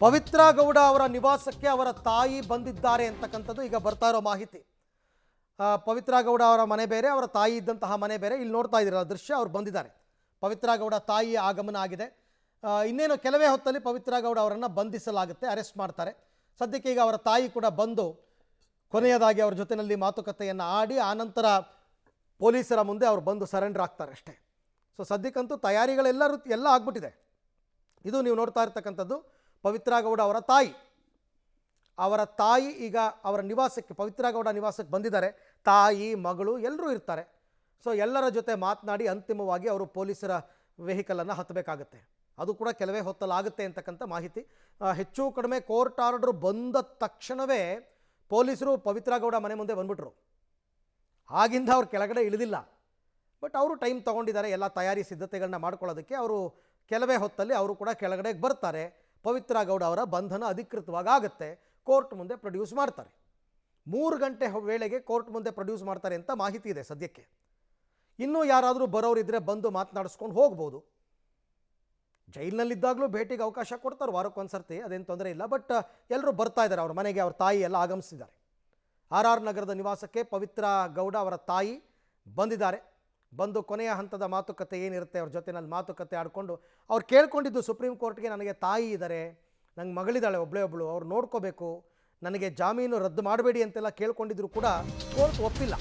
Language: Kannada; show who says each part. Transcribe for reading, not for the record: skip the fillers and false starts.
Speaker 1: ಪವಿತ್ರ ಗೌಡ ಅವರ ನಿವಾಸಕ್ಕೆ ಅವರ ತಾಯಿ ಬಂದಿದ್ದಾರೆ ಅಂತಕ್ಕಂಥದ್ದು ಈಗ ಬರ್ತಾ ಇರೋ ಮಾಹಿತಿ. ಪವಿತ್ರ ಗೌಡ ಅವರ ಮನೆ ಬೇರೆ, ಅವರ ತಾಯಿ ಇದ್ದಂತಹ ಮನೆ ಬೇರೆ. ಇಲ್ಲಿ ನೋಡ್ತಾ ಇದ್ದೀರಾ ದೃಶ್ಯ, ಅವ್ರು ಬಂದಿದ್ದಾರೆ. ಪವಿತ್ರ ಗೌಡ ತಾಯಿಯ ಆಗಮನ ಆಗಿದೆ. ಇನ್ನೇನು ಕೆಲವೇ ಹೊತ್ತಲ್ಲಿ ಪವಿತ್ರ ಗೌಡ ಅವರನ್ನು ಬಂಧಿಸಲಾಗುತ್ತೆ, ಅರೆಸ್ಟ್ ಮಾಡ್ತಾರೆ. ಸದ್ಯಕ್ಕೆ ಈಗ ಅವರ ತಾಯಿ ಕೂಡ ಬಂದು ಕೊನೆಯದಾಗಿ ಅವ್ರ ಜೊತೆಯಲ್ಲಿ ಮಾತುಕತೆಯನ್ನು ಆಡಿ ಆನಂತರ ಪೊಲೀಸರ ಮುಂದೆ ಅವ್ರು ಬಂದು ಸರೆಂಡರ್ ಆಗ್ತಾರೆ ಅಷ್ಟೇ. ಸೊ ಸದ್ಯಕ್ಕಂತೂ ಎಲ್ಲ ಆಗ್ಬಿಟ್ಟಿದೆ. ಇದು ನೀವು ನೋಡ್ತಾ ಇರ್ತಕ್ಕಂಥದ್ದು ಪವಿತ್ರ ಗೌಡ ಅವರ ತಾಯಿ. ಅವರ ತಾಯಿ ಈಗ ಅವರ ನಿವಾಸಕ್ಕೆ, ಪವಿತ್ರ ಗೌಡ ನಿವಾಸಕ್ಕೆ ಬಂದಿದ್ದಾರೆ. ತಾಯಿ, ಮಗಳು ಎಲ್ಲರೂ ಇರ್ತಾರೆ. ಸೊ ಎಲ್ಲರ ಜೊತೆ ಮಾತನಾಡಿ ಅಂತಿಮವಾಗಿ ಅವರು ಪೊಲೀಸರ ವೆಹಿಕಲನ್ನು ಹತ್ತಬೇಕಾಗತ್ತೆ. ಅದು ಕೂಡ ಕೆಲವೇ ಹೊತ್ತಲಾಗುತ್ತೆ ಅಂತಕ್ಕಂಥ ಮಾಹಿತಿ. ಹೆಚ್ಚು ಕಡಿಮೆ ಕೋರ್ಟ್ ಆರ್ಡರ್ ಬಂದ ತಕ್ಷಣವೇ ಪೊಲೀಸರು ಪವಿತ್ರ ಗೌಡ ಮನೆ ಮುಂದೆ ಬಂದ್ಬಿಟ್ರು. ಆಗಿಂದ ಅವ್ರು ಕೆಳಗಡೆ ಇಳಿದಿಲ್ಲ. ಬಟ್ ಅವರು ಟೈಮ್ ತೊಗೊಂಡಿದ್ದಾರೆ ಎಲ್ಲ ತಯಾರಿ ಸಿದ್ಧತೆಗಳನ್ನ ಮಾಡ್ಕೊಳ್ಳೋದಕ್ಕೆ. ಅವರು ಕೆಲವೇ ಹೊತ್ತಲ್ಲಿ ಅವರು ಕೂಡ ಕೆಳಗಡೆಗೆ ಬರ್ತಾರೆ. ಪವಿತ್ರ ಗೌಡ ಅವರ ಬಂಧನ ಅಧಿಕೃತವಾಗಿ ಆಗುತ್ತೆ. ಕೋರ್ಟ್ ಮುಂದೆ ಪ್ರೊಡ್ಯೂಸ್ ಮಾಡ್ತಾರೆ. 3 ಗಂಟೆ ವೇಳೆಗೆ ಕೋರ್ಟ್ ಮುಂದೆ ಪ್ರೊಡ್ಯೂಸ್ ಮಾಡ್ತಾರೆ ಅಂತ ಮಾಹಿತಿ ಇದೆ ಸದ್ಯಕ್ಕೆ. ಇನ್ನೂ ಯಾರಾದರೂ ಬರೋರಿದ್ದರೆ ಬಂದು ಮಾತನಾಡಿಸ್ಕೊಂಡು ಹೋಗ್ಬೋದು. ಜೈಲಿನಲ್ಲಿದ್ದಾಗಲೂ ಭೇಟಿಗೆ ಅವಕಾಶ ಕೊಡ್ತಾರೆ ವಾರಕ್ಕೊಂದು ಸರ್ತಿ, ಅದೇನು ತೊಂದರೆ ಇಲ್ಲ. ಬಟ್ ಎಲ್ಲರೂ ಬರ್ತಾ ಇದ್ದಾರೆ ಅವ್ರ ಮನೆಗೆ. ಅವ್ರ ತಾಯಿ ಎಲ್ಲ ಆಗಮಿಸಿದ್ದಾರೆ. RR ನಗರದ ನಿವಾಸಕ್ಕೆ ಪವಿತ್ರ ಗೌಡ ಅವರ ತಾಯಿ ಬಂದಿದ್ದಾರೆ. ಬಂದು ಕೊನೆಯ ಹಂತದ ಮಾತುಕತೆ ಏನಿರುತ್ತೆ ಅವ್ರ ಜೊತೆನಲ್ಲಿ ಮಾತುಕತೆ ಆಡಿಕೊಂಡು ಅವ್ರು ಕೇಳ್ಕೊಂಡಿದ್ದು ಸುಪ್ರೀಂ ಕೋರ್ಟ್ಗೆ, ನನಗೆ ತಾಯಿ ಇದ್ದಾರೆ, ನಂಗೆ ಮಗಳಿದ್ದಾಳೆ ಒಬ್ಬಳು, ಅವ್ರು ನೋಡ್ಕೋಬೇಕು, ನನಗೆ ಜಾಮೀನು ರದ್ದು ಮಾಡಬೇಡಿ ಅಂತೆಲ್ಲ ಕೇಳ್ಕೊಂಡಿದ್ರು ಕೂಡ ಕೋರ್ಟ್ ಒಪ್ಪಿಲ್ಲ.